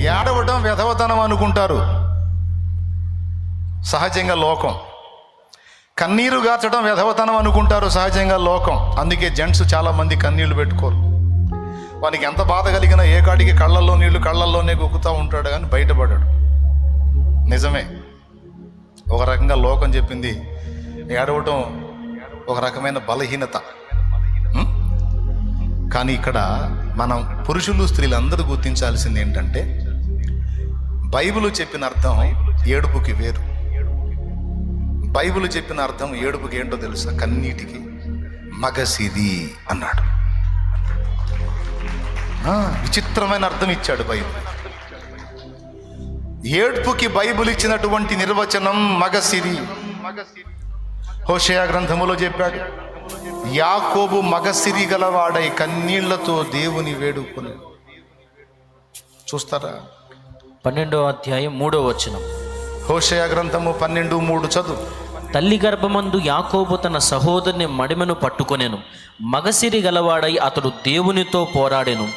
ఏడవటం వెధవతనం అనుకుంటారు సహజంగా లోకం. కన్నీరు గార్చడం వెధవతనం అనుకుంటారు సహజంగా లోకం. అందుకే జెంట్స్ చాలామంది కన్నీళ్లు పెట్టుకోరు. వానికి ఎంత బాధ కలిగినా ఏ కాడికి కళ్ళల్లో నీళ్లు కళ్ళల్లోనే గుక్కుతూ ఉంటాడు కానీ బయటపడాడు. నిజమే, ఒక రకంగా లోకం చెప్పింది ఏడవటం ఒక రకమైన బలహీనత. కానీ ఇక్కడ మనం పురుషులు స్త్రీలు అందరూ గుర్తించాల్సింది ఏంటంటే, బైబిల్ చెప్పిన అర్థం ఏడుపుకి వేరు. బైబిల్ చెప్పిన అర్థం ఏడుపుకి ఏంటో తెలుసా? కన్నీటికి మగసిరి అన్నాడు. విచిత్రమైన అర్థం ఇచ్చాడు బైబిల్. ఏడుపుకి బైబిల్ ఇచ్చినటువంటి నిర్వచనం మగసిరి. హోషేయ గ్రంథములో చెప్పాడు, యాకోబు మగసిరి గలవాడై కన్నీళ్లతో దేవుని వేడుకొని. చూస్తారా? 12వ అధ్యాయం 3వ వచనం. హోషేయ గ్రంథము 12:3 చదువు. తల్లి గర్భమందు యాకోబు తన సహోదరుని మడిమెను పట్టుకొనెను. మగసిరి గలవాడై అతడు దేవునితో పోరాడెను.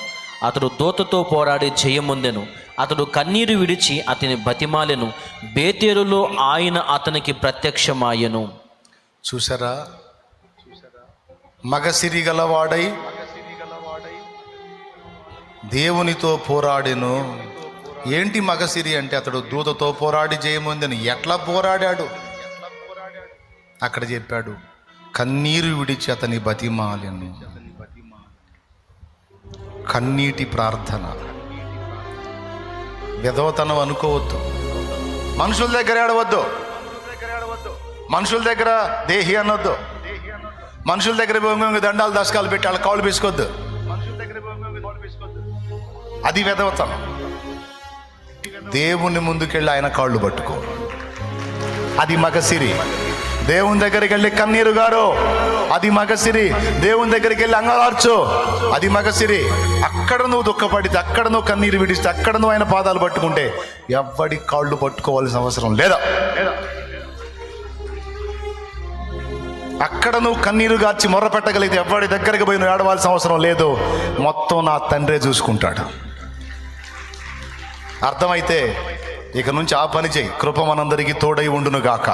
అతడు దూతతో పోరాడి జయముందెను. అతడు కన్నీరు విడిచి అతని బతిమాలెను. బేతేలులో ఆయన అతనికి ప్రత్యక్షమాయెను. చూసారా? మగసిరి గలవాడై దేవునితో పోరాడెను. ఏంటి మగసిరి అంటే? అతడు దూతతో పోరాడి జయముందెను. ఎట్లా పోరాడాడు అక్కడ చెప్పాడు. కన్నీరు విడిచి అతని బతిమాలెను. కన్నీటి ప్రార్థన. విధవతనం అనుకోవద్దు. మనుషుల దగ్గర ఏడవద్దు. మనుషుల దగ్గర దేహి అనొద్దు. మనుషుల దగ్గర దండాలు దశకాలు పెట్టి వాళ్ళ కాళ్ళు పీసుకోవద్దు. అది విధవతనం. దేవుని ముందుకెళ్ళి ఆయన కాళ్ళు పట్టుకో, అది మగసిరి. దేవుని దగ్గరికి వెళ్ళి కన్నీరు గారు, అది మగసిరి. దేవుని దగ్గరికి వెళ్ళి అంగలార్చు, అది మగసిరి. అక్కడ నువ్వు దుఃఖపడితే, అక్కడ నువ్వు కన్నీరు విడిస్తే, అక్కడ నువ్వు ఆయన పాదాలు పట్టుకుంటే ఎవ్వడి కాళ్ళు పట్టుకోవాల్సిన అవసరం లేదా. అక్కడ నువ్వు కన్నీరు గార్చి మొర్ర పెట్టగలిగితే ఎవ్వడి దగ్గరికి పోయి నువ్వు ఏడవాల్సిన అవసరం లేదు. మొత్తం నా తండ్రే చూసుకుంటాడు. అర్థమైతే ఇక నుంచి ఆ పని చేయి. కృప మనందరికీ తోడై ఉండును గాక.